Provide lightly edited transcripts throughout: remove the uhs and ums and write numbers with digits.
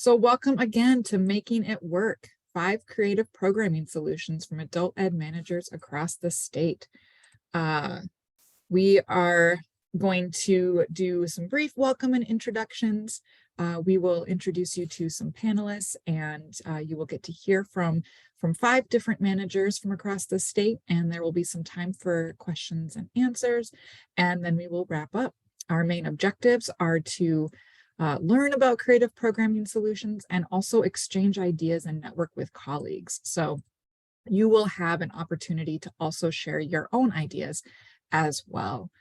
So welcome again to Making It Work, 5 creative programming solutions from adult ed managers across the state. We are going to do some brief welcome and introductions. We will introduce you to some panelists, and you will get to hear from 5 different managers from across the state, and there will be some time for questions and answers, and then we will wrap up. Our main objectives are to learn about creative programming solutions and also exchange ideas and network with colleagues. So you will have an opportunity to also share your own ideas as well.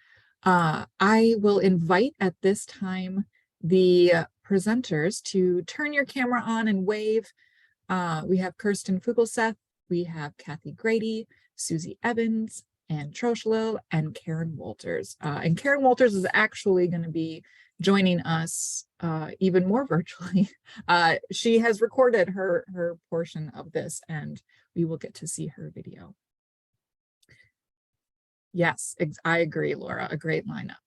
I will invite at this time the presenters to turn your camera on and wave. We have Kirsten Fugelseth, we have Kathy Grady, Susie Evans, and Troshlil, and Karen Walters. And Karen Walters is actually going to be joining us even more virtually. She has recorded her portion of this, and we will get to see her video. Yes, I agree, Laura, a great lineup.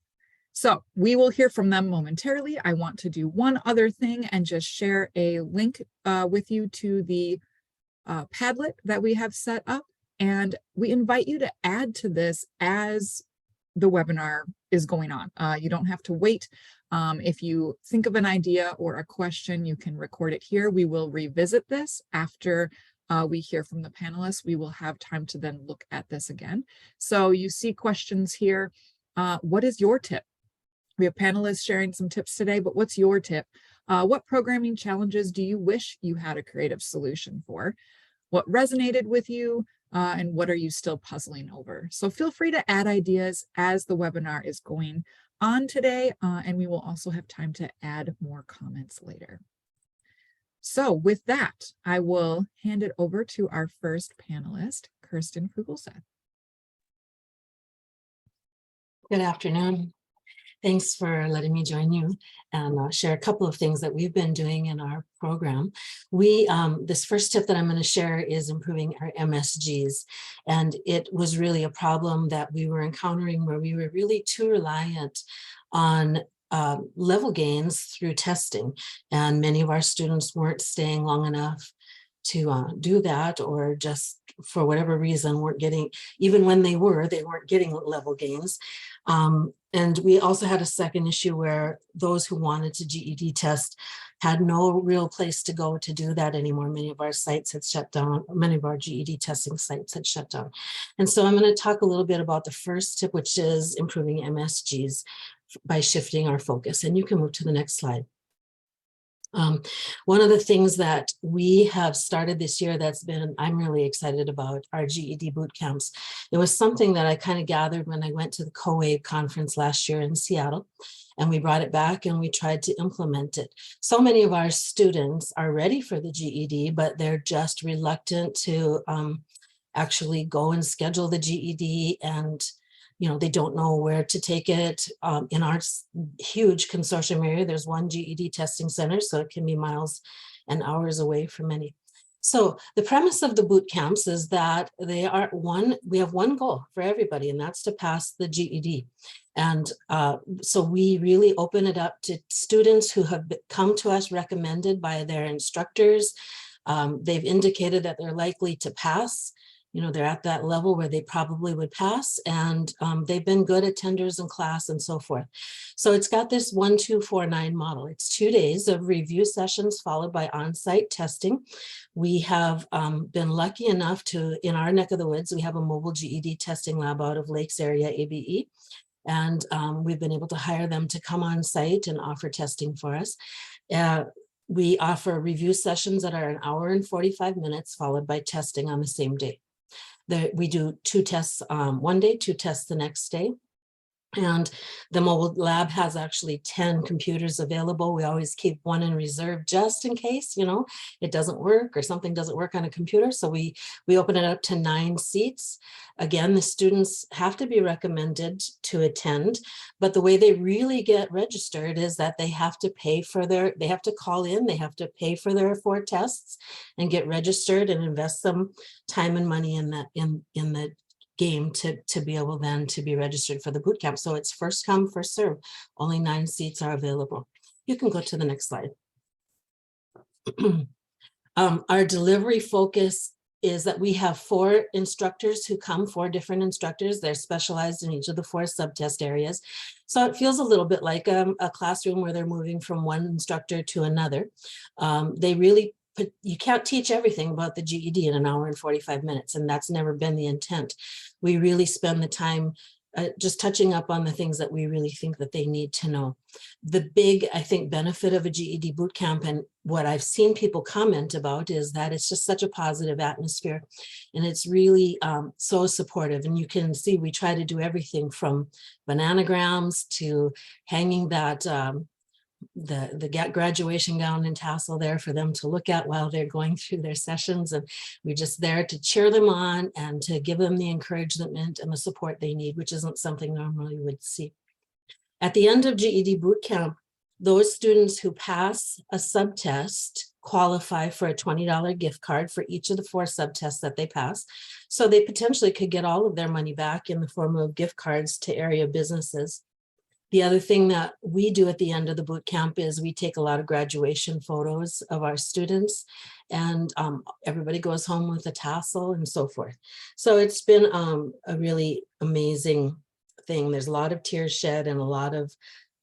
So we will hear from them momentarily. I want to do one other thing and just share a link with you to the Padlet that we have set up. And we invite you to add to this as the webinar is going on. You don't have to wait. If you think of an idea or a question, you can record it here. We will revisit this after we hear from the panelists. We will have time to then look at this again. So you see questions here. What is your tip? We have panelists sharing some tips today, but what's your tip? What programming challenges do you wish you had a creative solution for? What resonated with you? And what are you still puzzling over? So feel free to add ideas as the webinar is going on today, and we will also have time to add more comments later. So with that, I will hand it over to our first panelist, Kirsten Fugelseth. Good afternoon. Thanks for letting me join you and share a couple of things that we've been doing in our program. This first tip that I'm going to share is improving our MSGs. And it was really a problem that we were encountering where we were really too reliant on level gains through testing. And many of our students weren't staying long enough to do that, or just for whatever reason weren't getting, even when they weren't getting level gains. And we also had a second issue where those who wanted to GED test had no real place to go to do that anymore. Many of our sites had shut down, many of our GED testing sites had shut down. And so I'm going to talk a little bit about the first tip, which is improving MSGs by shifting our focus. And you can move to the next slide. One of the things that we have started this year I'm really excited about are GED boot camps. It was something that I kind of gathered when I went to the CoWave conference last year in Seattle, and we brought it back and we tried to implement it. So many of our students are ready for the GED, but they're just reluctant to actually go and schedule the GED, and they don't know where to take it. In our huge consortium area, there's one GED testing center, so it can be miles and hours away from many. So the premise of the boot camps is that we have one goal for everybody, and that's to pass the GED. And so we really open it up to students who have come to us recommended by their instructors. They've indicated that they're likely to pass. They're at that level where they probably would pass, and they've been good attenders in class and so forth. So it's got this 1-2-4-9 model. It's 2 days of review sessions followed by on-site testing. We have been lucky enough in our neck of the woods, we have a mobile GED testing lab out of Lakes area ABE. And we've been able to hire them to come on site and offer testing for us. We offer review sessions that are 1 hour and 45 minutes followed by testing on the same day. We do 2 tests one day, 2 tests the next day. And the mobile lab has actually 10 computers available. We always keep one in reserve just in case, it doesn't work or something doesn't work on a computer. So we open it up to 9 seats. Again, the students have to be recommended to attend, but the way they really get registered is that they have to they have to call in, they have to pay for their 4 tests and get registered and invest some time and money in the game to be able then to be registered for the boot camp. So it's first come, first serve. Only 9 seats are available. You can go to the next slide. Our delivery focus is that we have 4 instructors who come, 4 different instructors. They're specialized in each of the 4 subtest areas. So it feels a little bit like a classroom where they're moving from one instructor to another. They really you can't teach everything about the GED in an hour and 45 minutes, and that's never been the intent. We really spend the time just touching up on the things that we really think that they need to know. The big, I think, benefit of a GED boot camp, and what I've seen people comment about, is that it's just such a positive atmosphere, and it's really so supportive. And you can see we try to do everything from bananagrams to hanging that the graduation gown and tassel there for them to look at while they're going through their sessions. And we're just there to cheer them on and to give them the encouragement and the support they need, which isn't something normally you would see. At the end of GED boot camp, those students who pass a subtest qualify for a $20 gift card for each of the 4 subtests that they pass. So they potentially could get all of their money back in the form of gift cards to area businesses. The other thing that we do at the end of the boot camp is we take a lot of graduation photos of our students, and everybody goes home with a tassel and so forth. So it's been a really amazing thing. There's a lot of tears shed and a lot of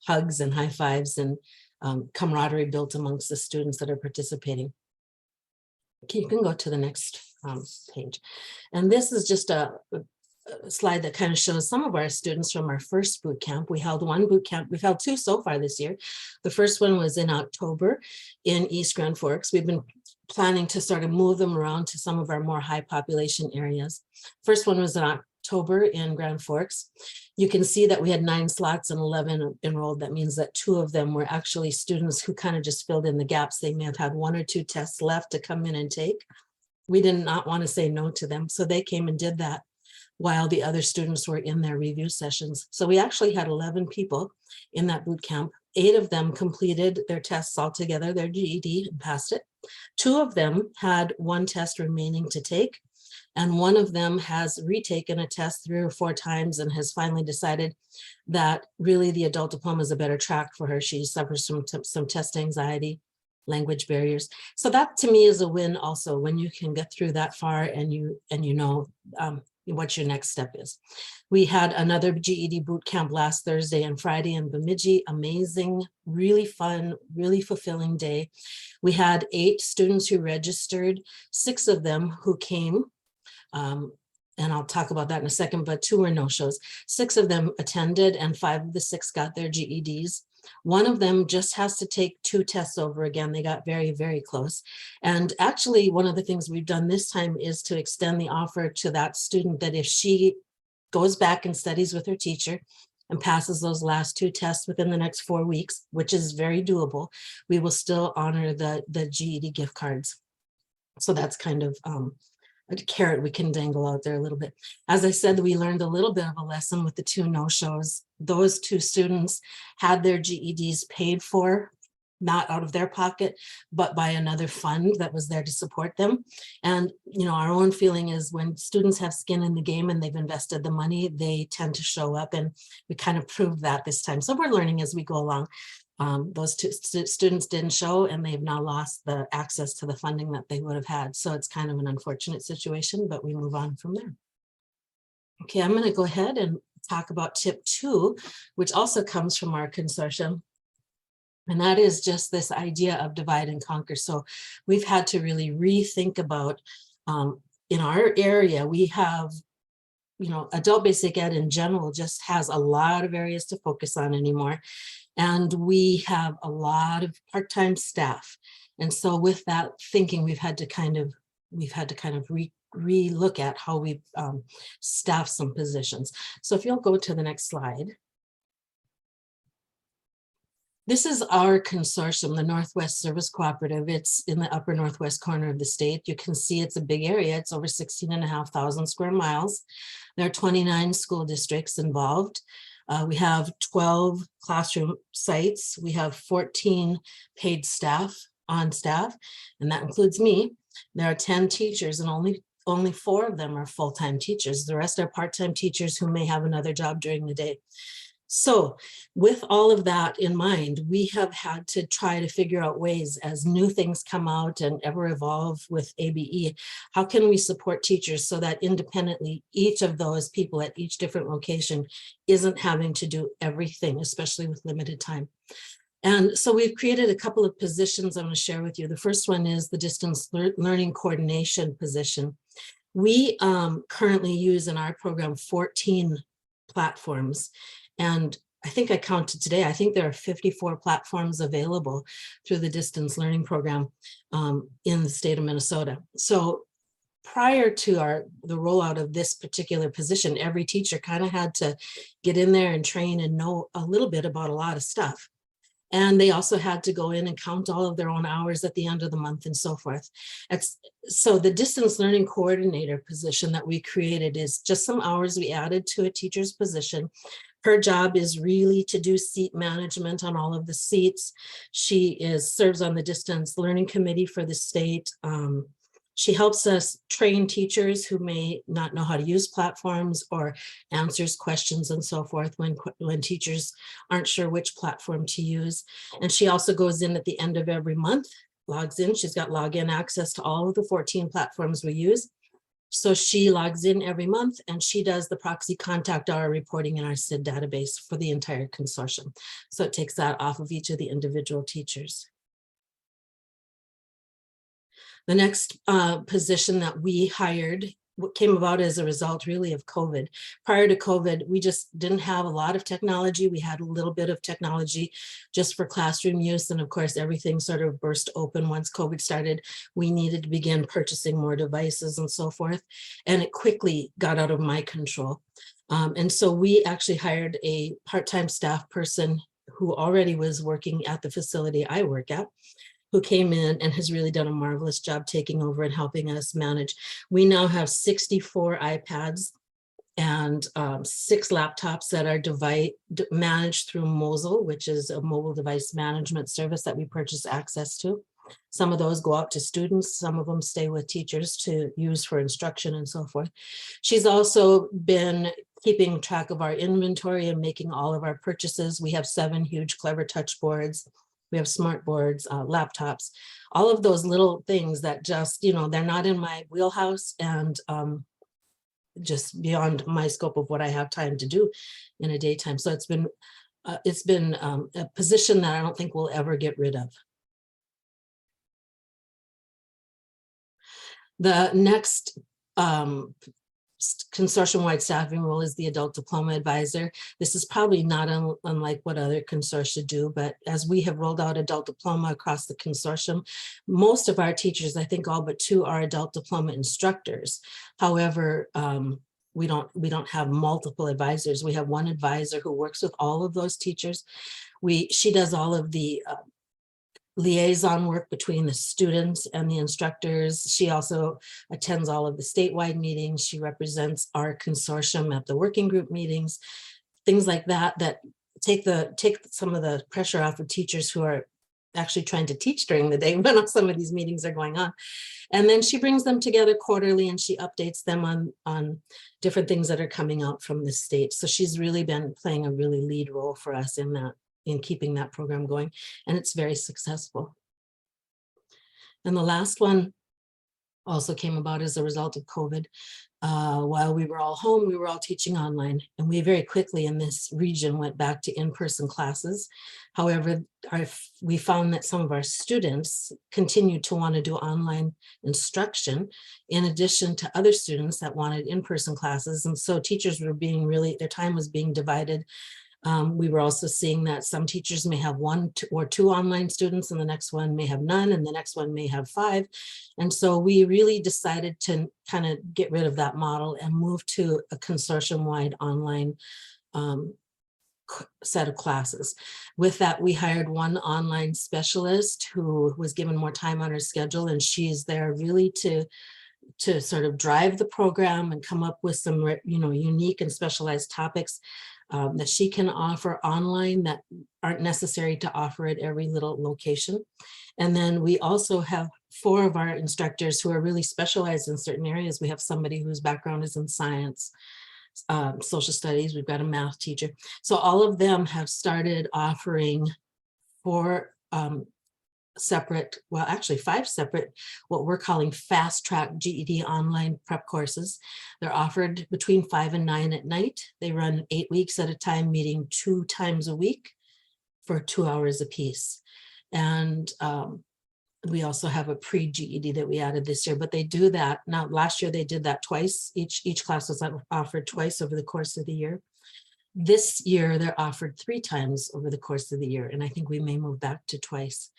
hugs and high fives and camaraderie built amongst the students that are participating. Okay, you can go to the next page. And this is just a slide that kind of shows some of our students from our first boot camp. We held 1 boot camp. We've held 2 so far this year. The first one was in October in East Grand Forks. We've been planning to sort of move them around to some of our more high population areas. First one was in October in Grand Forks. You can see that we had 9 slots and 11 enrolled. That means that 2 of them were actually students who kind of just filled in the gaps. They may have had 1 or 2 tests left to come in and take. We did not want to say no to them, so they came and did that while the other students were in their review sessions. So we actually had 11 people in that boot camp. 8 of them completed their tests altogether, their GED, and passed it. 2 of them had 1 test remaining to take, and 1 of them has retaken a test 3 or 4 times and has finally decided that really the adult diploma is a better track for her. She suffers from some test anxiety, language barriers. So that to me is a win also, when you can get through that far and you know what your next step is. We had another GED boot camp last Thursday and Friday in Bemidji. Amazing, really fun, really fulfilling day. We had 8 students who registered, 6 of them who came, and I'll talk about that in a second, but 2 were no-shows. 6 of them attended and 5 of the 6 got their GEDs. 1 of them just has to take 2 tests over again. They got very, very close. And actually, one of the things we've done this time is to extend the offer to that student that if she goes back and studies with her teacher and passes those last 2 tests within the next 4 weeks, which is very doable, we will still honor the GED gift cards. So that's kind of a carrot we can dangle out there a little bit. As I said, we learned a little bit of a lesson with the 2 no-shows. Those 2 students had their GEDs paid for, not out of their pocket, but by another fund that was there to support them. And, you know, our own feeling is when students have skin in the game and they've invested the money, they tend to show up, and we kind of proved that this time. So we're learning as we go along. Those 2 students didn't show, and they've now lost the access to the funding that they would have had. So it's kind of an unfortunate situation, but we move on from there. Okay, I'm going to go ahead and talk about tip 2, which also comes from our consortium. And that is just this idea of divide and conquer. So we've had to really rethink about, in our area, we have, you know, adult basic ed in general just has a lot of areas to focus on anymore. And we have a lot of part-time staff. And so with that thinking, we've had to kind of re-look at how we staff some positions. So if you'll go to the next slide. This is our consortium, the Northwest Service Cooperative. It's in the upper northwest corner of the state. You can see it's a big area. It's over 16,500 square miles. There are 29 school districts involved. We have 12 classroom sites. We have 14 paid staff on staff, and that includes me. There are 10 teachers, and only 4 of them are full-time teachers. The rest are part-time teachers who may have another job during the day. So with all of that in mind, we have had to try to figure out ways as new things come out and ever evolve with ABE, how can we support teachers so that independently each of those people at each different location isn't having to do everything, especially with limited time. And so we've created a couple of positions I'm going to share with you. The first one is the distance learning coordination position. We currently use in our program 14 platforms. And I think I counted today, I think there are 54 platforms available through the distance learning program in the state of Minnesota. So prior to the rollout of this particular position, every teacher kind of had to get in there and train and know a little bit about a lot of stuff. And they also had to go in and count all of their own hours at the end of the month and so forth. So the distance learning coordinator position that we created is just some hours we added to a teacher's position. Her job is really to do seat management on all of the seats. She serves on the distance learning committee for the state. She helps us train teachers who may not know how to use platforms or answers questions and so forth when teachers aren't sure which platform to use. And she also goes in at the end of every month, logs in. She's got login access to all of the 14 platforms we use. So she logs in every month and she does the proxy contact hour reporting in our SID database for the entire consortium. So it takes that off of each of the individual teachers. The next position that we hired came about as a result really of COVID. Prior to COVID, we just didn't have a lot of technology. We had a little bit of technology just for classroom use. And of course, everything sort of burst open once COVID started. We needed to begin purchasing more devices and so forth. And it quickly got out of my control. And so we actually hired a part-time staff person who already was working at the facility I work at, who came in and has really done a marvelous job taking over and helping us manage. We now have 64 iPads and 6 laptops that are managed through Mosel, which is a mobile device management service that we purchase access to. Some of those go out to students, some of them stay with teachers to use for instruction and so forth. She's also been keeping track of our inventory and making all of our purchases. We have 7 huge Clever Touch boards. We have smart boards, laptops, all of those little things that just, they're not in my wheelhouse and just beyond my scope of what I have time to do in a daytime. So it's been a position that I don't think we'll ever get rid of. The next consortium-wide staffing role is the adult diploma advisor. This is probably not unlike what other consortia do, but as we have rolled out adult diploma across the consortium, most of our teachers, I think all but 2, are adult diploma instructors. However, we don't have multiple advisors. We have one advisor who works with all of those teachers. She does all of the liaison work between the students and the instructors. She also attends all of the statewide meetings. She represents our consortium at the working group meetings, things like that, that take some of the pressure off of teachers who are actually trying to teach during the day when some of these meetings are going on. And then she brings them together quarterly and she updates them on different things that are coming out from the state. So she's really been playing a really lead role for us in keeping that program going, and it's very successful. And the last one also came about as a result of COVID. While we were all home, we were all teaching online, and we very quickly in this region went back to in-person classes. However, we found that some of our students continued to want to do online instruction in addition to other students that wanted in-person classes. And so teachers were their time was being divided. We were also seeing that some teachers may have 1 or 2 online students and the next one may have none and the next one may have 5. And so we really decided to kind of get rid of that model and move to a consortium-wide online set of classes. With that, we hired one online specialist who was given more time on her schedule, and she's there really to sort of drive the program and come up with some unique and specialized topics that she can offer online that aren't necessary to offer at every little location. And then we also have 4 of our instructors who are really specialized in certain areas. We have somebody whose background is in science, social studies, we've got a math teacher. So all of them have started offering 4 separate, well, actually 5 separate, what we're calling fast track GED online prep courses. They're offered between 5 and 9 at night. They run 8 weeks at a time, meeting 2 times a week for 2 hours apiece. And we also have a pre-GED that we added this year, but they do that. Now, last year they did that twice. Each class was offered twice over the course of the year. This year, they're offered 3 times over the course of the year, and I think we may move back to twice.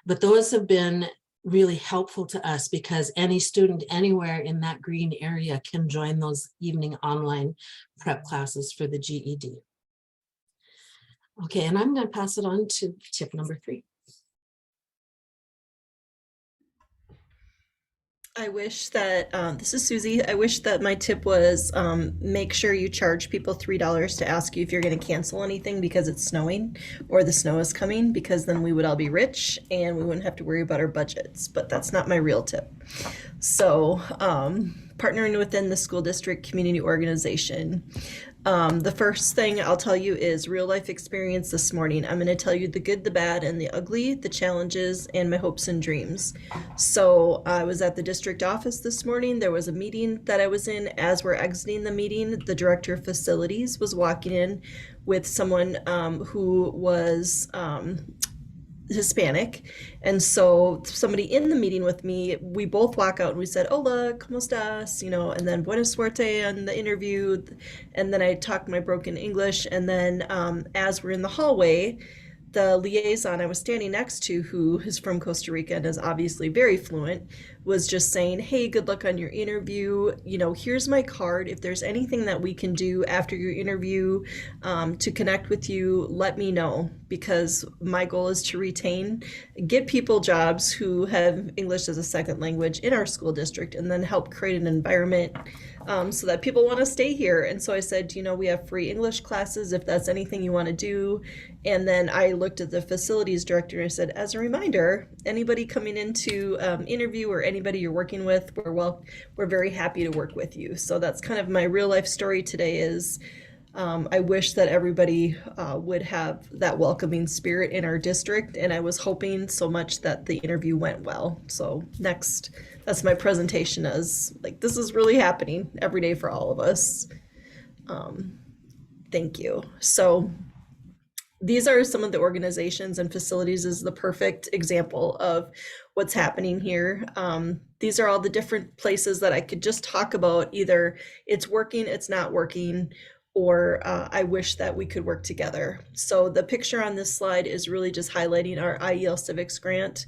But those have been really helpful to us because any student anywhere in that green area can join those evening online prep classes for the GED. Okay, and I'm going to pass it on to tip number 3. I wish that, this is Susie. I wish that my tip was make sure you charge people $3 to ask you if you're going to cancel anything because it's snowing or the snow is coming, because then we would all be rich and we wouldn't have to worry about our budgets. But that's not my real tip. So partnering within the school district community organization. The first thing I'll tell you is real life experience this morning. I'm going to tell you the good, the bad, and the ugly, the challenges, and my hopes and dreams. So I was at the district office this morning. There was a meeting that I was in. As we're exiting the meeting, the director of facilities was walking in with someone who was Hispanic. And so somebody in the meeting with me, we both walk out and we said, hola, ¿cómo estás? You know, and then buena suerte on the interview. And then I talked my broken English. And then as we're in the hallway, the liaison I was standing next to, who is from Costa Rica and is obviously very fluent, was just saying, hey, good luck on your interview. You know, here's my card. If there's anything that we can do after your interview to connect with you, let me know, because my goal is to get people jobs who have English as a second language in our school district, and then help create an environment so that people want to stay here. And so I said, you know, we have free English classes if that's anything you want to do. And then I looked at the facilities director and I said, as a reminder, anybody coming into interview or anybody you're working with, we're very happy to work with you. So that's kind of my real life story today. Is I wish that everybody would have that welcoming spirit in our district, and I was hoping so much that the interview went well. So next, that's my presentation, as like, this is really happening every day for all of us. Thank you. So these are some of the organizations, and facilities is the perfect example of what's happening here. These are all the different places that I could just talk about. Either it's working, it's not working, or I wish that we could work together. So the picture on this slide is really just highlighting our IEL Civics grant.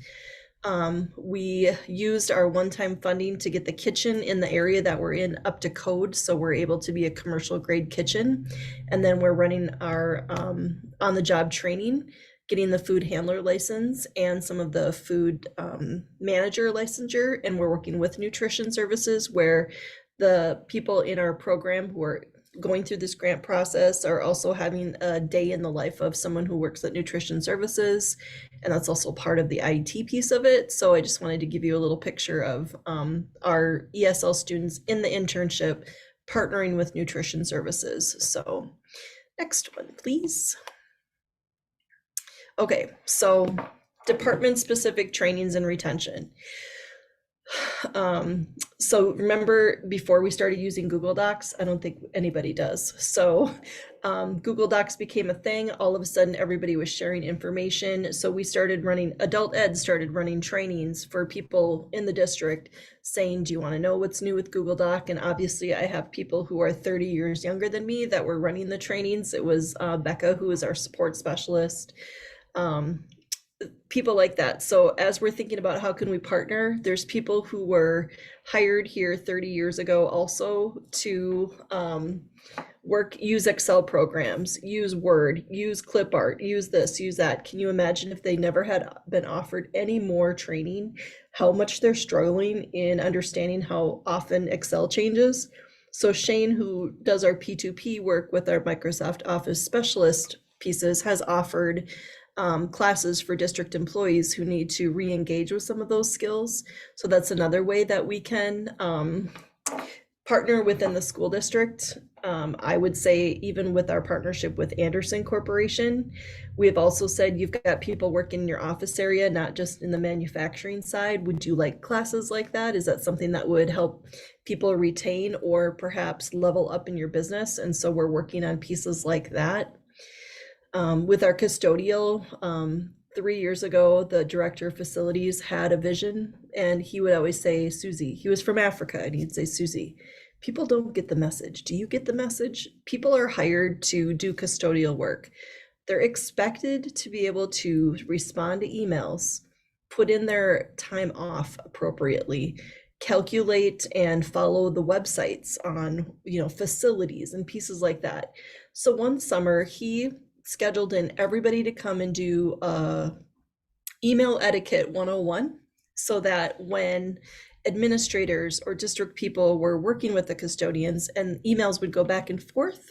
We used our one-time funding to get the kitchen in the area that we're in up to code, so we're able to be a commercial grade kitchen. And then we're running our on-the-job training, getting the food handler license and some of the food manager licensure. And we're working with nutrition services, where the people in our program who are going through this grant process are also having a day in the life of someone who works at nutrition services. And that's also part of the IET piece of it. So I just wanted to give you a little picture of our ESL students in the internship partnering with nutrition services. So next one, please. Okay, so department specific trainings and retention. So remember, before we started using Google Docs, I don't think anybody does. So Google Docs became a thing. All of a sudden, everybody was sharing information. So we started running, adult ed started running trainings for people in the district saying, do you want to know what's new with Google Doc? And obviously I have people who are 30 years younger than me that were running the trainings. It was Becca, who is our support specialist. People like that. So as we're thinking about how can we partner, there's people who were hired here 30 years ago also to use Excel programs, use Word, use clip art, use this, use that. Can you imagine if they never had been offered any more training, how much they're struggling in understanding how often Excel changes? So Shane, who does our P2P work with our Microsoft Office specialist pieces, has offered classes for district employees who need to re-engage with some of those skills. So that's another way that we can partner within the school district. I would say even with our partnership with Anderson Corporation, we have also said you've got people working in your office area, not just in the manufacturing side. Would you like classes like that? Is that something that would help people retain or perhaps level up in your business? And so we're working on pieces like that. With our custodial, 3 years ago, the director of facilities had a vision, and he would always say, Susie, he was from Africa, and he'd say, Susie, people don't get the message. Do you get the message? People are hired to do custodial work. They're expected to be able to respond to emails, put in their time off appropriately, calculate and follow the websites on, facilities and pieces like that. So one summer he scheduled in everybody to come and do email etiquette 101, so that when administrators or district people were working with the custodians and emails would go back and forth,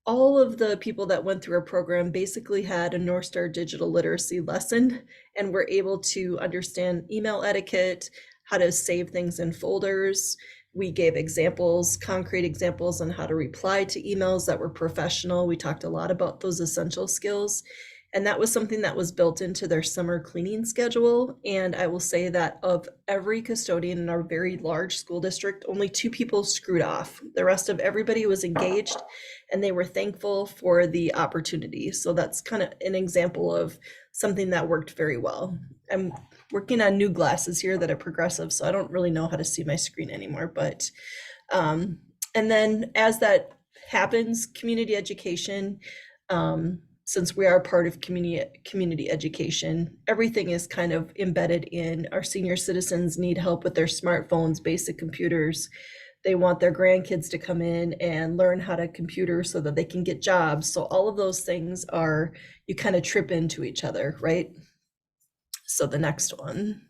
all of the people that went through our program basically had a North Star digital literacy lesson and were able to understand email etiquette, how to save things in folders. We gave examples, concrete examples on how to reply to emails that were professional. We talked a lot about those essential skills. And that was something that was built into their summer cleaning schedule. And I will say that of every custodian in our very large school district, only 2 people screwed off. The rest of everybody was engaged and they were thankful for the opportunity. So that's kind of an example of something that worked very well. I'm working on new glasses here that are progressive, so I don't really know how to see my screen anymore. But and then as that happens, community education, since we are part of community education, everything is kind of embedded in. Our senior citizens need help with their smartphones, basic computers. They want their grandkids to come in and learn how to computer so that they can get jobs. So all of those things are, you kind of trip into each other, right? So the next one.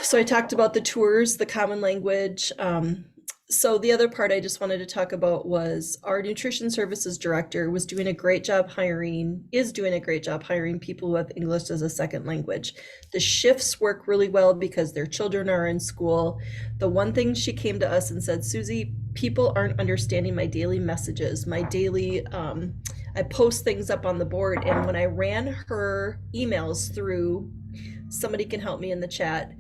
So I talked about the tours, the common language. So the other part I just wanted to talk about was our nutrition services director is doing a great job hiring people who have English as a second language. The shifts work really well because their children are in school. The one thing she came to us and said, Susie, people aren't understanding my daily messages, my daily, I post things up on the board, and when I ran her emails through, somebody can help me in the chat,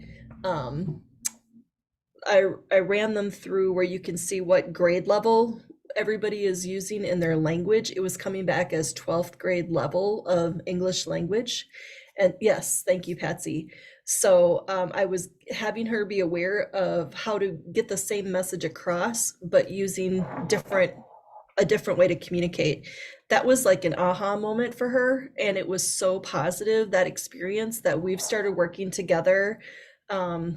I ran them through where you can see what grade level everybody is using in their language. It was coming back as 12th grade level of English language. And yes, thank you, Patsy. So I was having her be aware of how to get the same message across, but using a different way to communicate. That was like an aha moment for her. And it was so positive, that experience, that we've started working together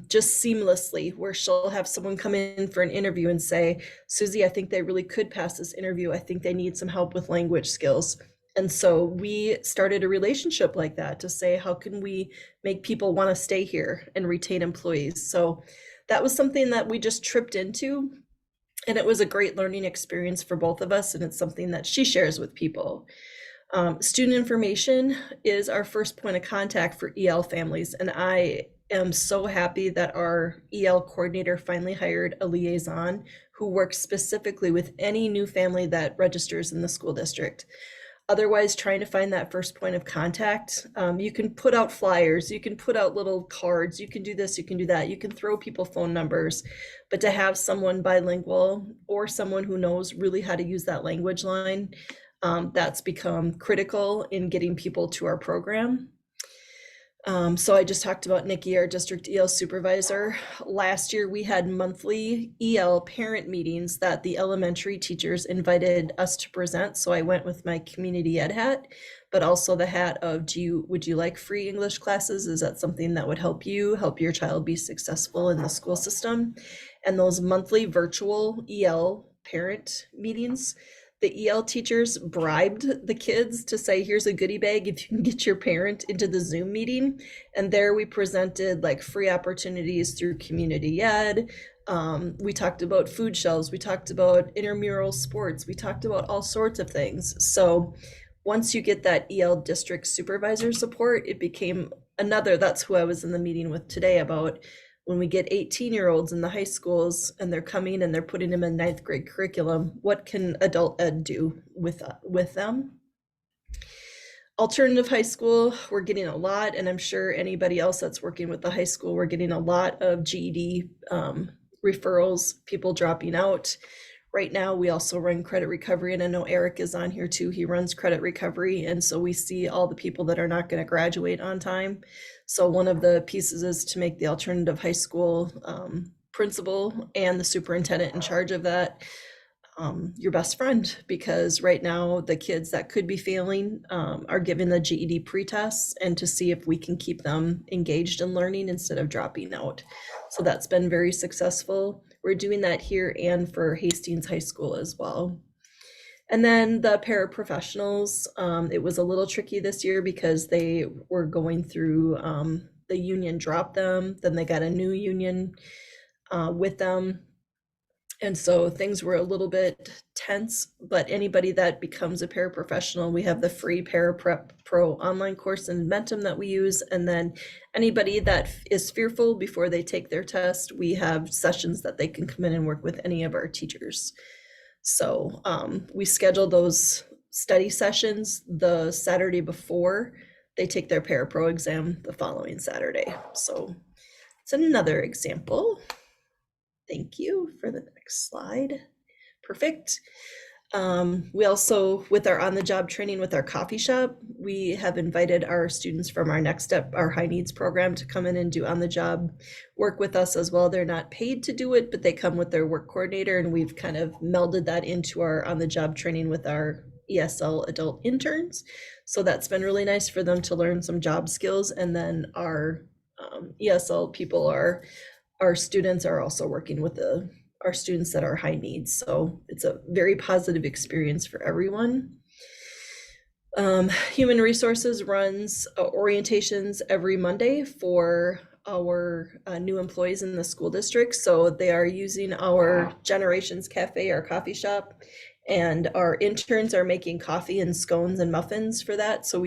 just seamlessly, where she'll have someone come in for an interview and say, Susie, I think they really could pass this interview. I think they need some help with language skills. And so we started a relationship like that to say, how can we make people want to stay here and retain employees? So that was something that we just tripped into. And it was a great learning experience for both of us. And it's something that she shares with people. Student information is our first point of contact for EL families. And I am so happy that our EL coordinator finally hired a liaison who works specifically with any new family that registers in the school district. Otherwise, trying to find that first point of contact, you can put out flyers, you can put out little cards, you can do this, you can do that, you can throw people phone numbers, but to have someone bilingual or someone who knows really how to use that language line, that's become critical in getting people to our program. So I just talked about Nikki, our district EL supervisor. Last year, we had monthly EL parent meetings that the elementary teachers invited us to present. So I went with my community ed hat, but also the hat of, would you like free English classes? Is that something that would help your child be successful in the school system? And those monthly virtual EL parent meetings, the EL teachers bribed the kids to say, here's a goodie bag if you can get your parent into the Zoom meeting. And there we presented like free opportunities through community ed. We talked about food shelves. We talked about intramural sports. We talked about all sorts of things. So once you get that EL district supervisor support, it became that's who I was in the meeting with today about, When we get 18-year-olds in the high schools and they're coming and they're putting them in 9th grade curriculum, what can adult ed do with them? Alternative high school, we're getting a lot, and I'm sure anybody else that's working with the high school, we're getting a lot of GED referrals, people dropping out. Right now, we also run credit recovery, and I know Eric is on here too. He runs credit recovery, and so we see all the people that are not going to graduate on time. So one of the pieces is to make the alternative high school principal and the superintendent in charge of that your best friend, because right now the kids that could be failing are given the GED pre-tests, and to see if we can keep them engaged in learning instead of dropping out. So that's been very successful. We're doing that here and for Hastings High School as well. And then the paraprofessionals, it was a little tricky this year because they were going through, the union dropped them, then they got a new union with them. And so things were a little bit tense, but anybody that becomes a paraprofessional, we have the free Paraprep Pro online course in Momentum that we use. And then anybody that is fearful before they take their test, we have sessions that they can come in and work with any of our teachers. So we schedule those study sessions the Saturday before they take their Parapro exam the following Saturday. So it's another example. Thank you for the next slide. Perfect. We also, with our on-the-job training with our coffee shop, we have invited our students from our Next Step, our high needs program, to come in and do on-the-job work with us as well. They're not paid to do it, but they come with their work coordinator, and we've kind of melded that into our on-the-job training with our ESL adult interns. So that's been really nice for them to learn some job skills. And then our ESL people our students are also working with our students that are high needs. So it's a very positive experience for everyone. Human Resources runs orientations every Monday for our new employees in the school district. So they are using our Generations Cafe, our coffee shop, and our interns are making coffee and scones and muffins for that. So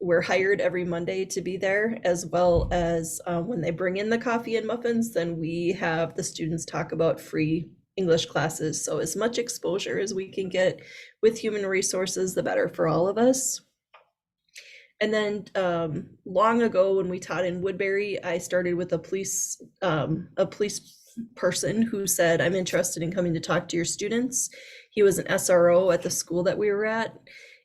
we're hired every Monday to be there, as well as when they bring in the coffee and muffins, then we have the students talk about free English classes. So as much exposure as we can get with Human Resources, the better for all of us. And then long ago when we taught in Woodbury, I started with a police person who said, I'm interested in coming to talk to your students. He was an SRO at the school that we were at.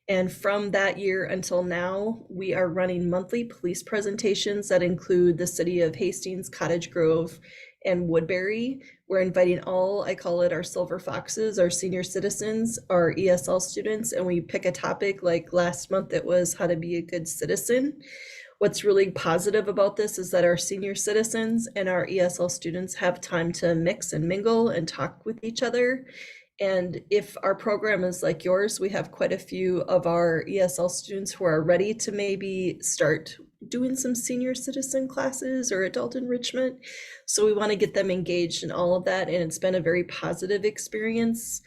And from that year until now, we are running monthly police presentations that include the city of Hastings, Cottage Grove, and Woodbury. We're inviting all, I call it our silver foxes, our senior citizens, our ESL students, and we pick a topic. Like last month, it was how to be a good citizen. What's really positive about this is that our senior citizens and our ESL students have time to mix and mingle and talk with each other. And if our program is like yours, we have quite a few of our ESL students who are ready to maybe start doing some senior citizen classes or adult enrichment. So we want to get them engaged in all of that. And it's been a very positive experience.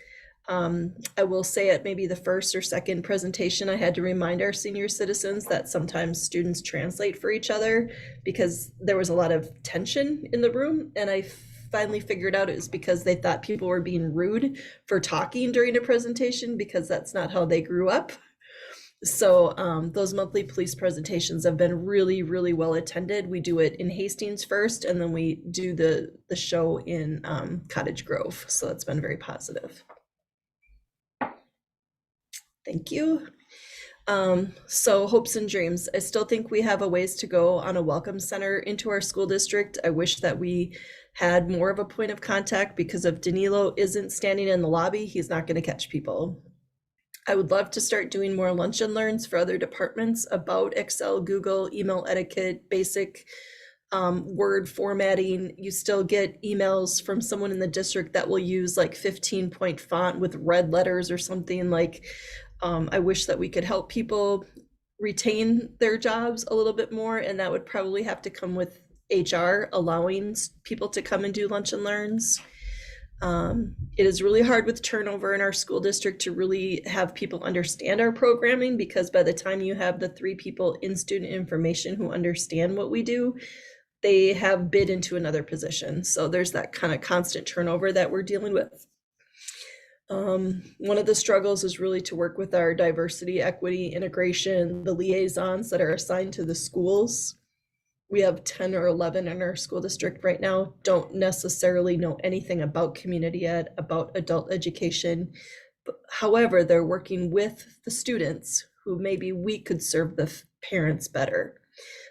I will say at maybe the first or second presentation, I had to remind our senior citizens that sometimes students translate for each other because there was a lot of tension in the room. And I finally figured out it was because they thought people were being rude for talking during a presentation, because that's not how they grew up. So those monthly police presentations have been really, really well attended. We do it in Hastings first, and then we do the show in Cottage Grove. So that's been very positive. Thank you. So hopes and dreams. I still think we have a ways to go on a welcome center into our school district. I wish that we had more of a point of contact, because if Danilo isn't standing in the lobby, he's not going to catch people. I would love to start doing more lunch and learns for other departments about Excel, Google, email etiquette, basic word formatting. You still get emails from someone in the district that will use like 15-point font with red letters or something. Like, I wish that we could help people retain their jobs a little bit more, and that would probably have to come with HR allowing people to come and do lunch and learns. It is really hard with turnover in our school district to really have people understand our programming, because by the time you have the 3 people in student information who understand what we do, they have bid into another position. So there's that kind of constant turnover that we're dealing with. One of the struggles is really to work with our diversity, equity, integration, the liaisons that are assigned to the schools. We have 10 or 11 in our school district right now, don't necessarily know anything about community ed, about adult education. However, they're working with the students who maybe we could serve the parents better.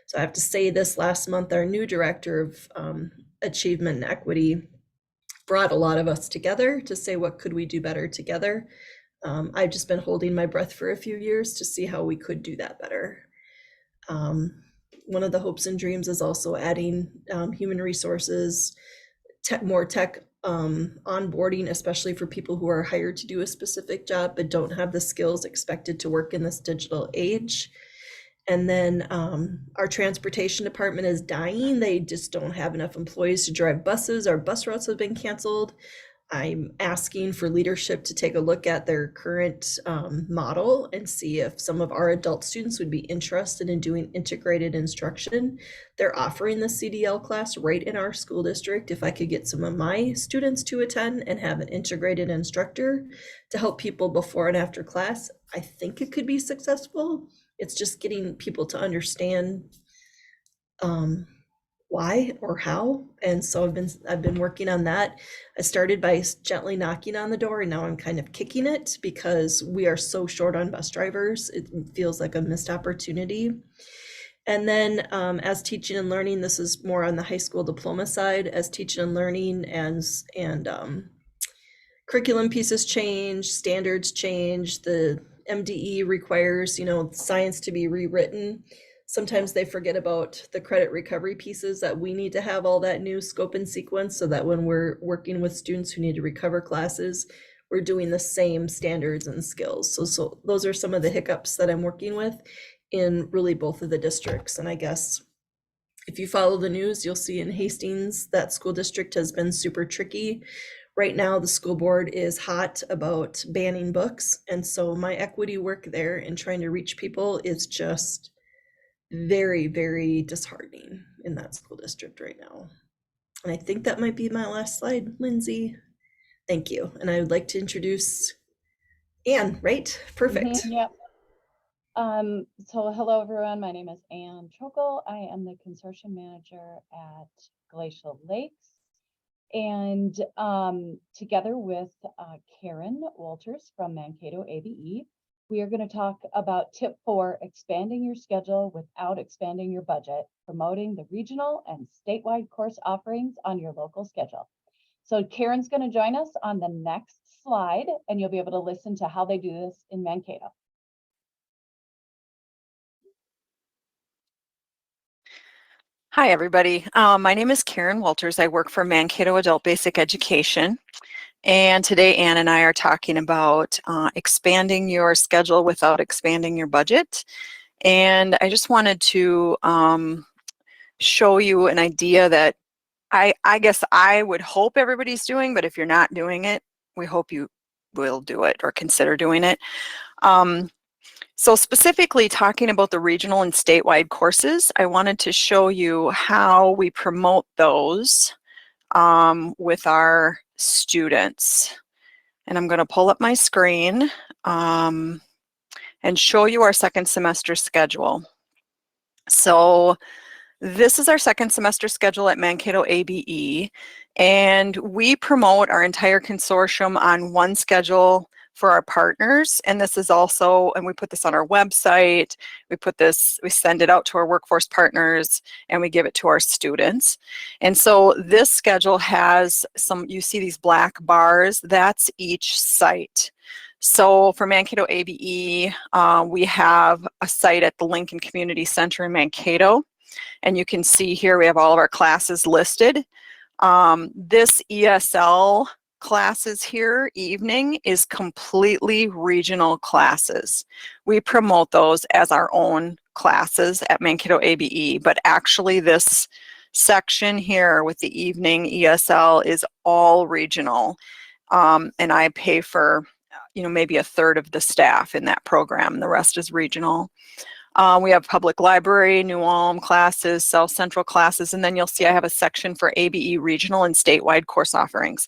So I have to say, this last month, our new director of achievement and equity brought a lot of us together to say, what could we do better together? I've just been holding my breath for a few years to see how we could do that better. One of the hopes and dreams is also adding human resources, more tech onboarding, especially for people who are hired to do a specific job but don't have the skills expected to work in this digital age. And then our transportation department is dying. They just don't have enough employees to drive buses. Our bus routes have been canceled. I'm asking for leadership to take a look at their current model and see if some of our adult students would be interested in doing integrated instruction. They're offering the CDL class right in our school district. If I could get some of my students to attend and have an integrated instructor to help people before and after class, I think it could be successful. It's just getting people to understand why or how. And so I've been working on that. I started by gently knocking on the door, and now I'm kind of kicking it because we are so short on bus drivers. It feels like a missed opportunity. And then as teaching and learning, this is more on the high school diploma side, as teaching and learning and curriculum pieces change, standards change, the MDE requires, science to be rewritten. Sometimes they forget about the credit recovery pieces that we need to have all that new scope and sequence so that when we're working with students who need to recover classes, we're doing the same standards and skills. So those are some of the hiccups that I'm working with in really both of the districts. And I guess if you follow the news, you'll see in Hastings that school district has been super tricky. Right now, the school board is hot about banning books. And so my equity work there and trying to reach people is just very, very disheartening in that school district right now. And I think that might be my last slide, Lindsay. Thank you. And I would like to introduce Anne, right? Perfect. Yep. So hello, everyone. My name is Anne Trokel. I am the consortium manager at Glacial Lakes. And together with Karen Walters from Mankato ABE, we are going to talk about tip 4, expanding your schedule without expanding your budget, promoting the regional and statewide course offerings on your local schedule. So Karen's going to join us on the next slide, and you'll be able to listen to how they do this in Mankato. Hi, everybody. My name is Karen Walters. I work for Mankato Adult Basic Education. And today, Ann and I are talking about expanding your schedule without expanding your budget. And I just wanted to show you an idea that I guess I would hope everybody's doing, but if you're not doing it, we hope you will do it or consider doing it. So specifically talking about the regional and statewide courses, I wanted to show you how we promote those with our students. And I'm going to pull up my screen and show you our second semester schedule. So this is our second semester schedule at Mankato ABE, and we promote our entire consortium on one schedule for our partners. And this is also, and we put this on our website, we send it out to our workforce partners, and we give it to our students. And so this schedule has you see these black bars, that's each site. So for Mankato ABE, we have a site at the Lincoln Community Center in Mankato. And you can see here we have all of our classes listed. This ESL classes here evening is completely regional classes. We promote those as our own classes at Mankato ABE, but actually this section here with the evening ESL is all regional. And I pay for maybe a third of the staff in that program. The rest is regional. We have public library, New Ulm classes, South Central classes, and then you'll see I have a section for ABE regional and statewide course offerings.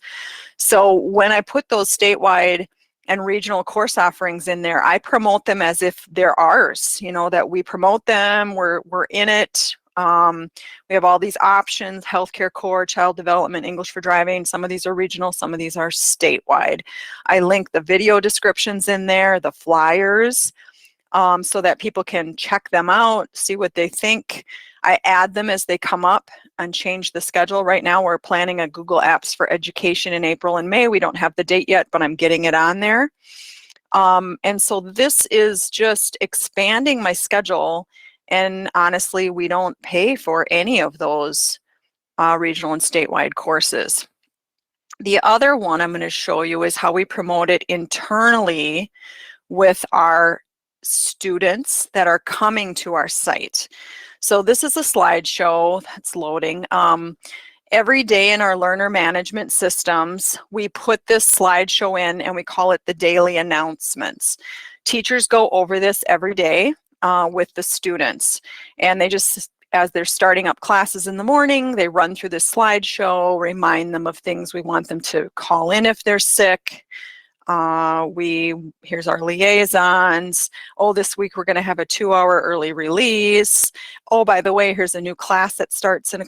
So when I put those statewide and regional course offerings in there, I promote them as if they're ours, you know, that we promote them, we're in it. We have all these options: healthcare core, child development, English for driving. Some of these are regional, some of these are statewide. I link the video descriptions in there, the flyers, so that people can check them out, see what they think. I add them as they come up and change the schedule. Right now we're planning a Google Apps for Education in April and May. We don't have the date yet, but I'm getting it on there. And so this is just expanding my schedule. And honestly, we don't pay for any of those regional and statewide courses. The other one I'm going to show you is how we promote it internally with our students that are coming to our site. So this is a slideshow that's loading. Every day in our learner management systems, we put this slideshow in and we call it the daily announcements. Teachers go over this every day with the students, and they just, as they're starting up classes in the morning, they run through this slideshow, remind them of things we want them to call in if they're sick. Here's our liaisons. Oh, this week we're going to have a 2-hour early release. Oh, by the way, here's a new class that starts in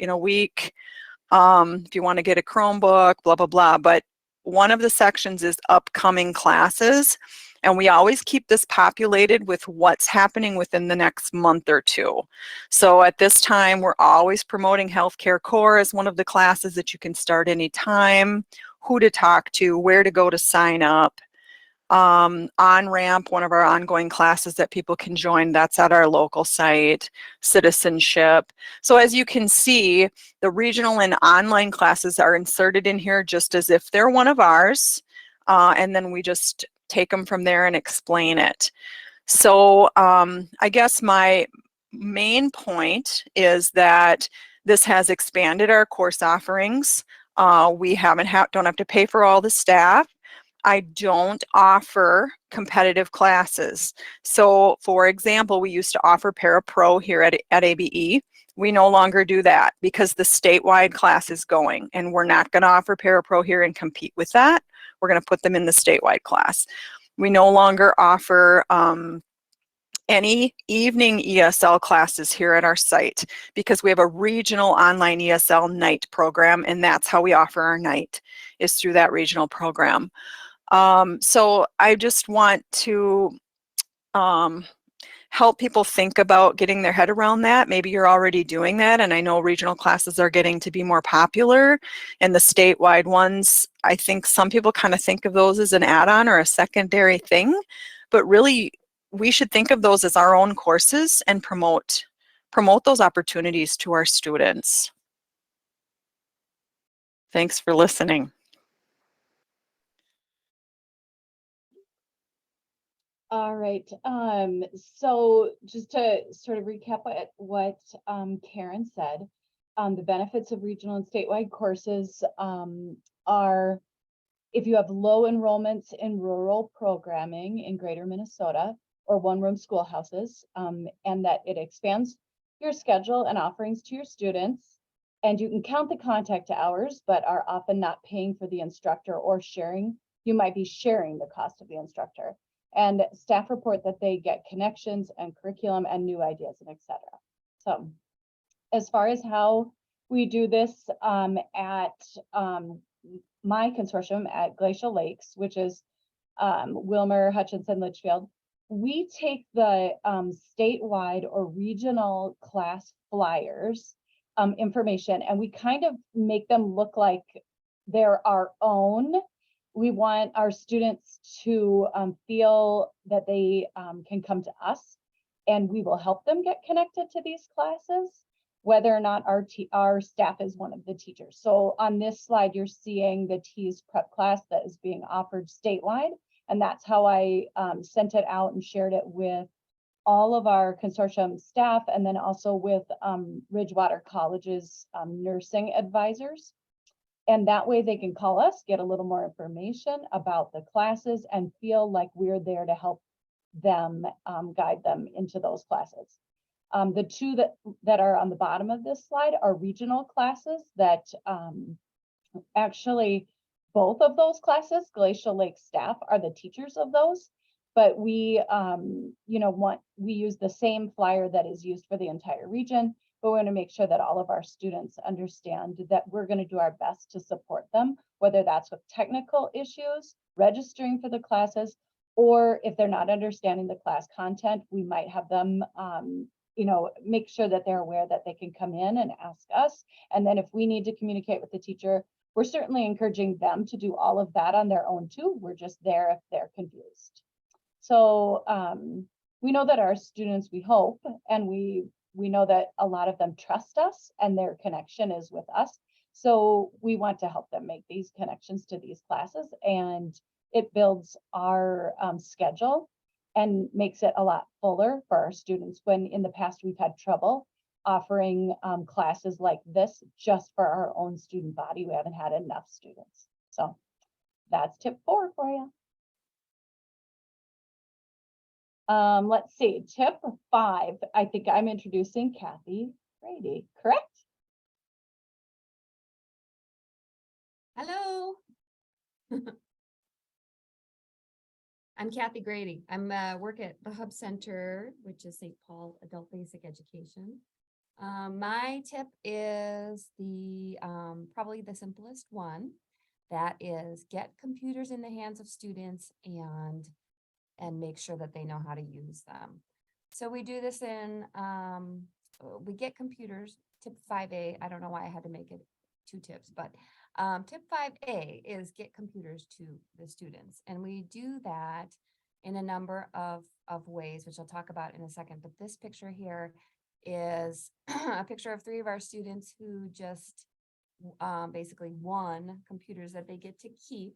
a week. If you want to get a Chromebook, blah, blah, blah. But one of the sections is upcoming classes. And we always keep this populated with what's happening within the next month or two. So at this time, we're always promoting Healthcare Core as one of the classes that you can start anytime, who to talk to, where to go to sign up. On-ramp, one of our ongoing classes that people can join, that's at our local site. Citizenship. So as you can see, the regional and online classes are inserted in here just as if they're one of ours. And then we just take them from there and explain it. So I guess my main point is that this has expanded our course offerings. We don't have to pay for all the staff. I don't offer competitive classes. So for example, we used to offer Parapro here at ABE. We no longer do that because the statewide class is going, and we're not going to offer Parapro here and compete with that. We're going to put them in the statewide class. We no longer offer any evening ESL classes here at our site because we have a regional online ESL night program, and that's how we offer our night, is through that regional program. So I just want to help people think about getting their head around that. Maybe you're already doing that, and I know regional classes are getting to be more popular, and the statewide ones, I think some people kind of think of those as an add-on or a secondary thing, but really we should think of those as our own courses and promote those opportunities to our students. Thanks for listening. All right. So just to sort of recap what Karen said, the benefits of regional and statewide courses are if you have low enrollments in rural programming in greater Minnesota or one-room schoolhouses, and that it expands your schedule and offerings to your students, and you can count the contact hours, but are often not paying for the instructor or sharing. You might be sharing the cost of the instructor. And staff report that they get connections and curriculum and new ideas and etc. So as far as how we do this at my consortium at Glacial Lakes, which is Wilmer, Hutchinson, Litchfield, we take the statewide or regional class flyers information, and we kind of make them look like they're our own. We want our students to feel that they can come to us, and we will help them get connected to these classes, whether or not our staff is one of the teachers. So on this slide, you're seeing the TEAS prep class that is being offered statewide, and that's how I sent it out and shared it with all of our consortium staff, and then also with Ridgewater College's nursing advisors. And that way they can call us, get a little more information about the classes, and feel like we're there to help them, guide them into those classes. The two that are on the bottom of this slide are regional classes that actually both of those classes, Glacial Lake staff are the teachers of those, but we, we use the same flyer that is used for the entire region, but we want to make sure that all of our students understand that we're going to do our best to support them, whether that's with technical issues, registering for the classes, or if they're not understanding the class content, we might have them, make sure that they're aware that they can come in and ask us. And then if we need to communicate with the teacher, we're certainly encouraging them to do all of that on their own too. We're just there if they're confused. So we know that our students, we hope, and we know that a lot of them trust us and their connection is with us. So we want to help them make these connections to these classes, and it builds our schedule and makes it a lot fuller for our students, when in the past we've had trouble offering classes like this just for our own student body. We haven't had enough students. So that's tip 4 for you. Let's see, tip 5. I think I'm introducing Kathy Grady, correct? Hello. I'm Kathy Grady. I'm work at the Hub Center, which is St. Paul Adult Basic Education. My tip is the probably the simplest one. That is, get computers in the hands of students and make sure that they know how to use them. So we do this in, we get computers, tip 5A. I don't know why I had to make it 2 tips, but tip 5A is get computers to the students. And we do that in a number of ways, which I'll talk about in a second. But this picture here is a picture of 3 of our students who just basically won computers that they get to keep.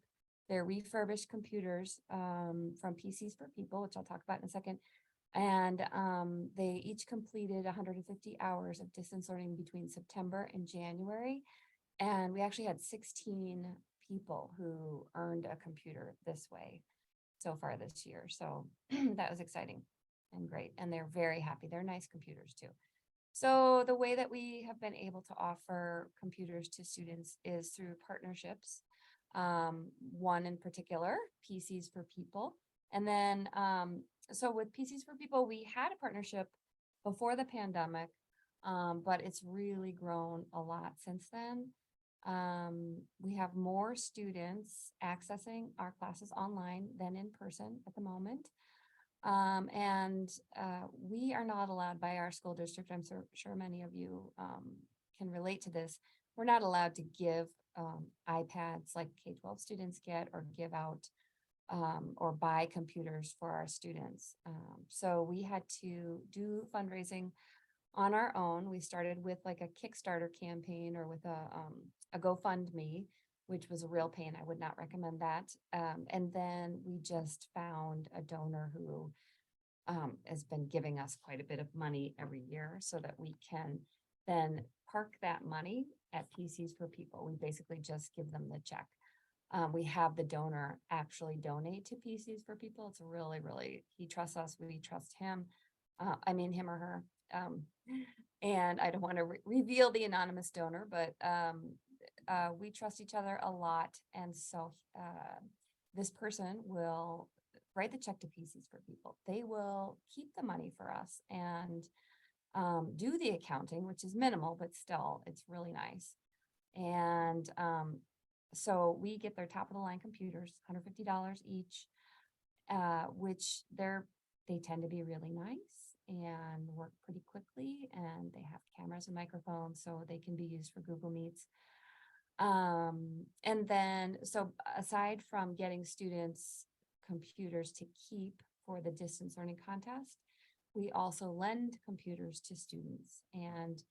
They're refurbished computers from PCs for People, which I'll talk about in a second. And they each completed 150 hours of distance learning between September and January. And we actually had 16 people who earned a computer this way so far this year. So that was exciting and great. And they're very happy. They're nice computers too. So the way that we have been able to offer computers to students is through partnerships. One in particular, PCs for People. And then, so with PCs for People, we had a partnership before the pandemic, but it's really grown a lot since then. We have more students accessing our classes online than in person at the moment. And we are not allowed by our school district, I'm sure many of you can relate to this, we're not allowed to give iPads like K-12 students get, or give out or buy computers for our students. So we had to do fundraising on our own. We started with like a Kickstarter campaign, or with a GoFundMe, which was a real pain. I would not recommend that. And then we just found a donor who has been giving us quite a bit of money every year, so that we can then park that money at PCs for People. We basically just give them the check. We have the donor actually donate to PCs for People. It's really, really, he trusts us, we trust him. Him or her. And I don't want to reveal the anonymous donor, but we trust each other a lot. And so this person will write the check to PCs for People. They will keep the money for us and do the accounting, which is minimal, but still, it's really nice. And so we get their top of the line computers, $150 each, which they tend to be really nice and work pretty quickly, and they have cameras and microphones, so they can be used for Google Meets. And then, so aside from getting students computers to keep for the distance learning contest, we also lend computers to students, and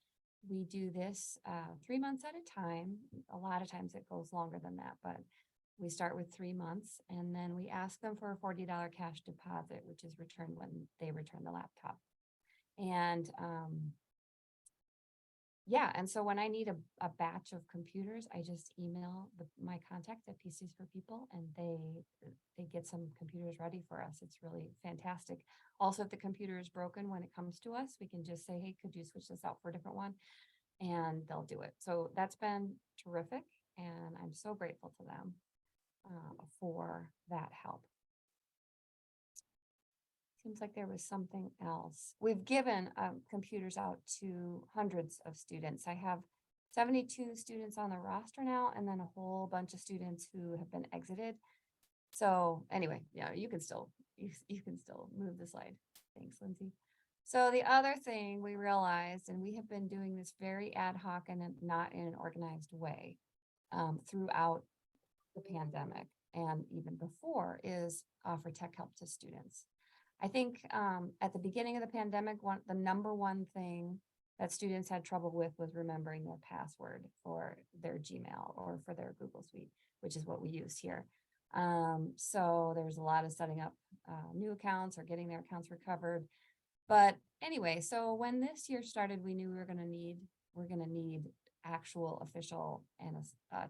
we do this 3 months at a time. A lot of times it goes longer than that, but we start with 3 months, and then we ask them for a $40 cash deposit, which is returned when they return the laptop. And yeah, and so when I need a batch of computers, I just email my contact at PCs for People, and they get some computers ready for us. It's really fantastic. Also, if the computer is broken when it comes to us, we can just say, hey, could you switch this out for a different one? And they'll do it. So that's been terrific, and I'm so grateful to them for that help. Seems like there was something else. We've given computers out to hundreds of students. I have 72 students on the roster now, and then a whole bunch of students who have been exited. So anyway, yeah, you can still move the slide. Thanks, Lindsay. So the other thing we realized, and we have been doing this very ad hoc and not in an organized way throughout the pandemic and even before, is offer tech help to students. I think at the beginning of the pandemic, the number one thing that students had trouble with was remembering their password for their Gmail or for their Google Suite, which is what we use here. So there's a lot of setting up new accounts or getting their accounts recovered. But anyway, so when this year started, we knew we were going to need actual official and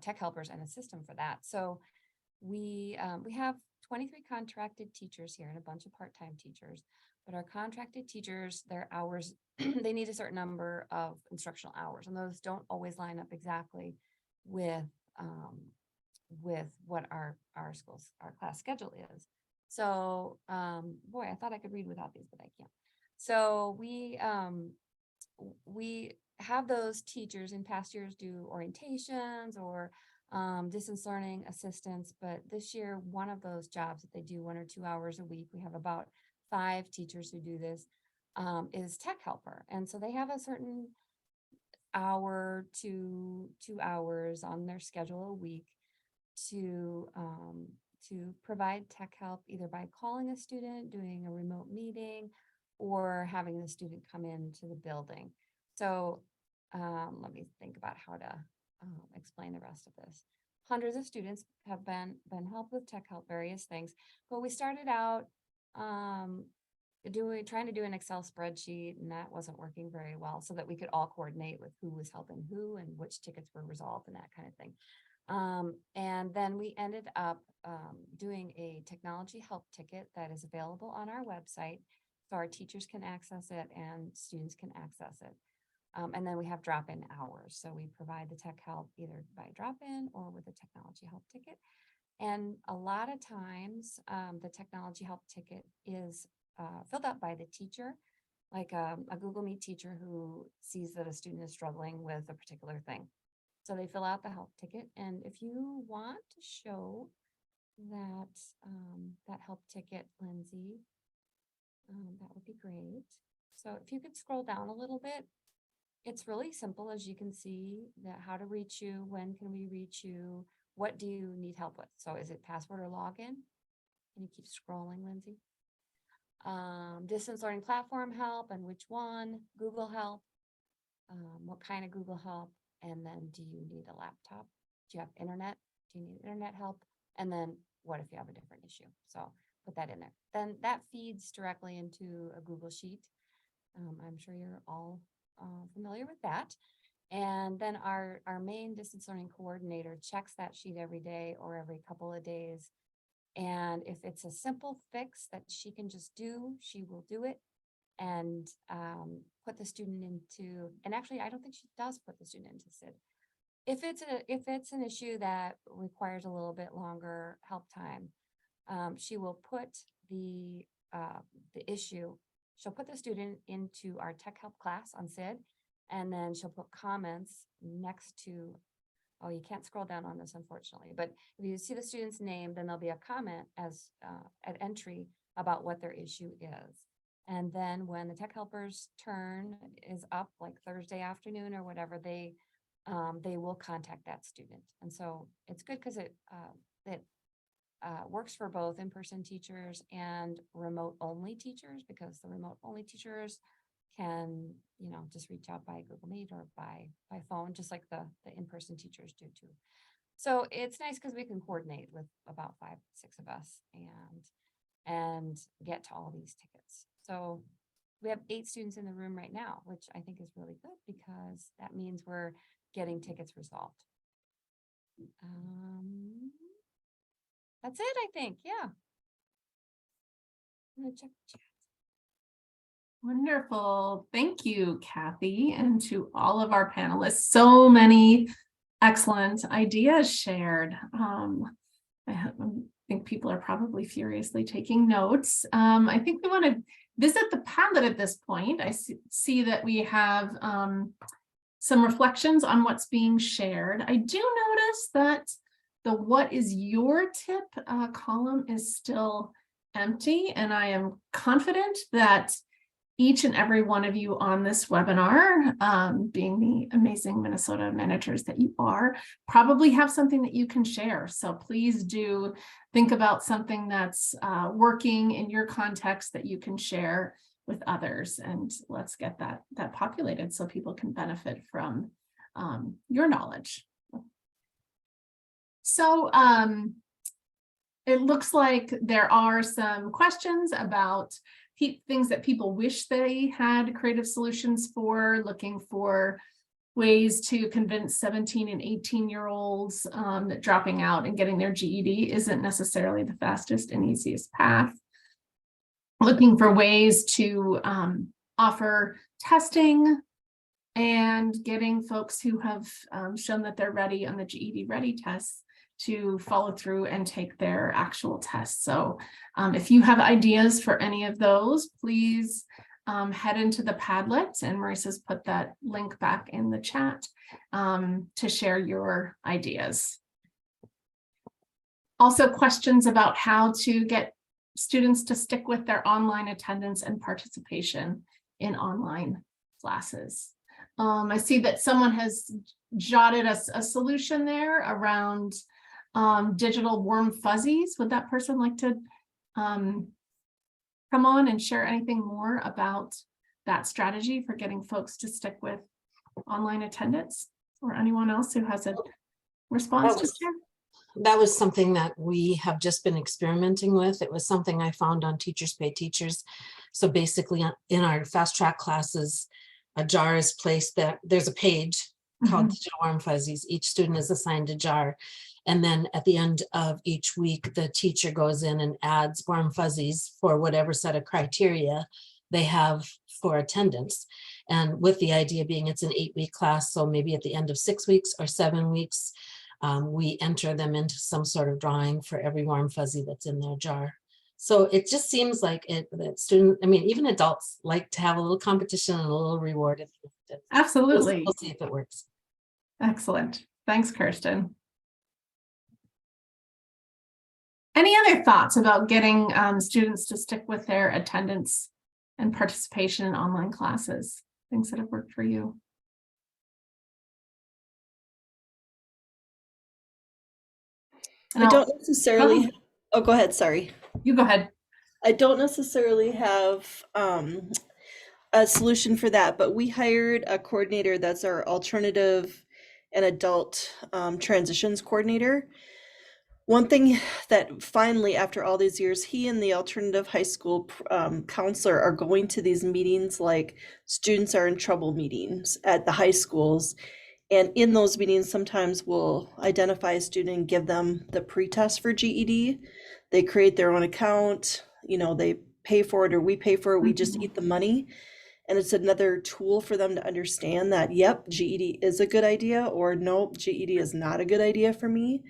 tech helpers and a system for that. So we have 23 contracted teachers here and a bunch of part-time teachers, but our contracted teachers, their hours, they need a certain number of instructional hours, and those don't always line up exactly with what our class schedule is. So boy, I thought I could read without these, but I can't. So we have those teachers in past years do orientations or distance learning assistants, but this year, one of those jobs that they do 1 or 2 hours a week, we have about 5 teachers who do this, is tech helper. And so they have a certain hour to 2 hours on their schedule a week to provide tech help, either by calling a student, doing a remote meeting, or having the student come into the building. So let me think about how to explain the rest of this. Hundreds of students have been helped with tech help, various things, but we started out trying to do an Excel spreadsheet, and that wasn't working very well, so that we could all coordinate with who was helping who and which tickets were resolved and that kind of thing. And then we ended up doing a technology help ticket that is available on our website, so our teachers can access it and students can access it. And then we have drop-in hours. So we provide the tech help either by drop-in or with a technology help ticket. And a lot of times the technology help ticket is filled out by the teacher, like a Google Meet teacher who sees that a student is struggling with a particular thing. So they fill out the help ticket. And if you want to show that help ticket, Lindsay, that would be great. So if you could scroll down a little bit, it's really simple, as you can see, that how to reach you, when can we reach you, what do you need help with? So is it password or login? Can you keep scrolling, Lindsay? Distance learning platform help, and which one? Google help, what kind of Google help? And then do you need a laptop? Do you have internet? Do you need internet help? And then what if you have a different issue? So put that in there. Then that feeds directly into a Google Sheet. I'm sure you're all familiar with that. And then our main distance learning coordinator checks that sheet every day or every couple of days. And if it's a simple fix that she can just do, she will do it and put the student into, and actually, I don't think she does put the student into SID. If it's an issue that requires a little bit longer help time, she will put the issue, she'll put the student into our tech help class on SID, and then she'll put comments next to, oh, you can't scroll down on this, unfortunately, but if you see the student's name, then there'll be a comment as at entry about what their issue is. And then when the tech helper's turn is up, like Thursday afternoon or whatever, they will contact that student. And so it's good because it works for both in-person teachers and remote-only teachers, because the remote-only teachers can, just reach out by Google Meet or by phone, just like the in-person teachers do too. So it's nice because we can coordinate with about 5, 6 of us and get to all these tickets. So we have 8 students in the room right now, which I think is really good because that means we're getting tickets resolved. That's it, I think. Yeah. I'm gonna check the chat. Wonderful. Thank you, Kathy, and to all of our panelists. So many excellent ideas shared. I think people are probably furiously taking notes. I think we want to visit the Padlet at this point. I see that we have some reflections on what's being shared. I do notice that the what is your tip column is still empty, and I am confident that each and every one of you on this webinar, being the amazing Minnesota managers that you are, probably have something that you can share. So please do think about something that's working in your context that you can share with others, and let's get that populated so people can benefit from your knowledge. So it looks like there are some questions about things that people wish they had creative solutions for, looking for ways to convince 17 and 18-year-olds that dropping out and getting their GED isn't necessarily the fastest and easiest path. Looking for ways to offer testing and getting folks who have shown that they're ready on the GED ready tests to follow through and take their actual tests. So if you have ideas for any of those, please head into the Padlet, and Marissa's put that link back in the chat to share your ideas. Also, questions about how to get students to stick with their online attendance and participation in online classes. I see that someone has jotted us a solution there around digital warm fuzzies. Would that person like to come on and share anything more about that strategy for getting folks to stick with online attendance, or anyone else who has a response to share? That was something that we have just been experimenting with. It was something I found on Teachers Pay Teachers. So basically in our fast track classes, a jar is placed, that there's a page called Digital Warm Fuzzies. Each student is assigned a jar. And then at the end of each week, the teacher goes in and adds warm fuzzies for whatever set of criteria they have for attendance. And with the idea being it's an 8-week class, so maybe at the end of 6 weeks or 7 weeks, we enter them into some sort of drawing for every warm fuzzy that's in their jar. So it just seems like that student, I mean, even adults like to have a little competition and a little reward. Absolutely. We'll see if it works. Excellent. Thanks, Kirsten. Any other thoughts about getting students to stick with their attendance and participation in online classes? Things that have worked for you? I don't necessarily. Oh, go ahead. Sorry. You go ahead. I don't necessarily have a solution for that, but we hired a coordinator that's our alternative and adult transitions coordinator. One thing that finally, after all these years, he and the alternative high school counselor are going to these meetings, like students are in trouble meetings at the high schools. And in those meetings, sometimes we'll identify a student and give them the pre-test for GED. They create their own account, you know, they pay for it or we pay for it, we just eat the money. And it's another tool for them to understand that, yep, GED is a good idea, or nope, GED is not a good idea for me.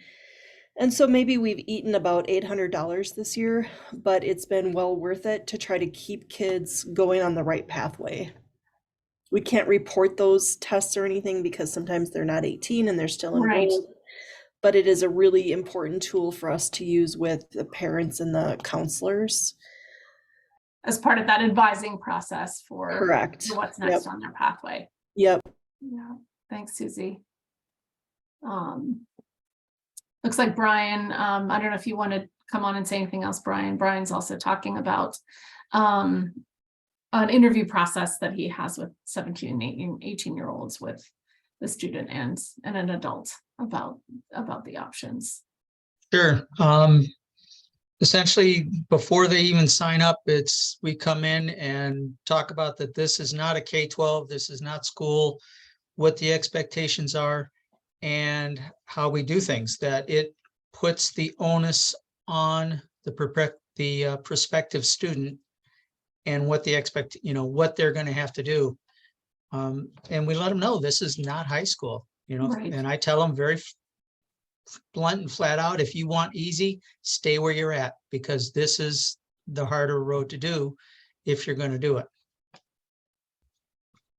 And so maybe we've eaten about $800 this year, but it's been well worth it to try to keep kids going on the right pathway. We can't report those tests or anything because sometimes they're not 18 and they're still enrolled. Right. But it is a really important tool for us to use with the parents and the counselors. As part of that advising process for, correct, for what's next on their pathway. Yep. Yeah. Thanks, Susie. Looks like Brian, I don't know if you want to come on and say anything else, Brian. Brian's also talking about an interview process that he has with 17 and 18-year-olds with the student and an adult about the options. Sure. essentially, before they even sign up, we come in and talk about that this is not a K-12, this is not school, what the expectations are, and how we do things, that it puts the onus on the prospective student and what what they're going to have to do. And we let them know this is not high school, Right. and I tell them very blunt and flat out, if you want easy, stay where you're at, because this is the harder road to do if you're going to do it.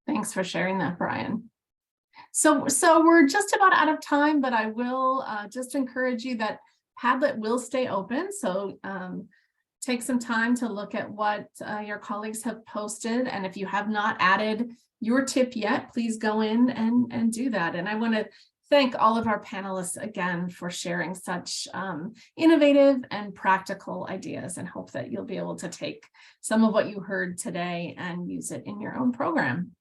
Thanks for sharing that, Brian. So we're just about out of time, but I will just encourage you that Padlet will stay open. So take some time to look at what your colleagues have posted. And if you have not added your tip yet, please go in and do that. And I want to thank all of our panelists again for sharing such innovative and practical ideas, and hope that you'll be able to take some of what you heard today and use it in your own program.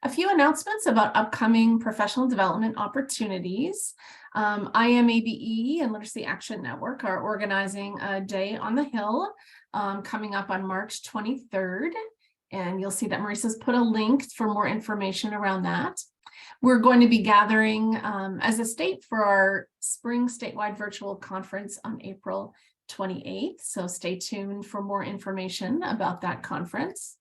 A few announcements about upcoming professional development opportunities. IMABE and Literacy Action Network are organizing a Day on the Hill coming up on March 23rd. And you'll see that Marissa's put a link for more information around that. We're going to be gathering as a state for our spring statewide virtual conference on April 28th. So stay tuned for more information about that conference.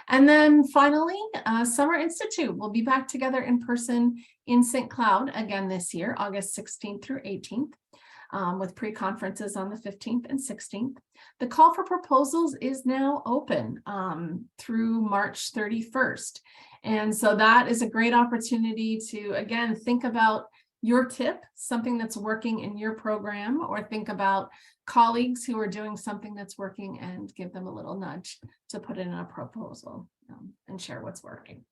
And then finally, Summer Institute will be back together in person in St. Cloud again this year, August 16th through 18th, with pre-conferences on the 15th and 16th. The call for proposals is now open through March 31st. And so that is a great opportunity to, again, think about your tip, something that's working in your program, or think about colleagues who are doing something that's working and give them a little nudge to put in a proposal and share what's working.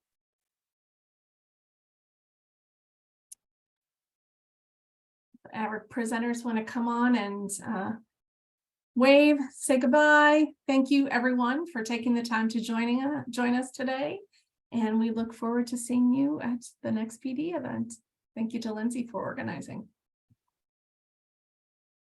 Our presenters want to come on and wave, say goodbye. Thank you everyone for taking the time to join us today. And we look forward to seeing you at the next PD event. Thank you to Lindsay for organizing.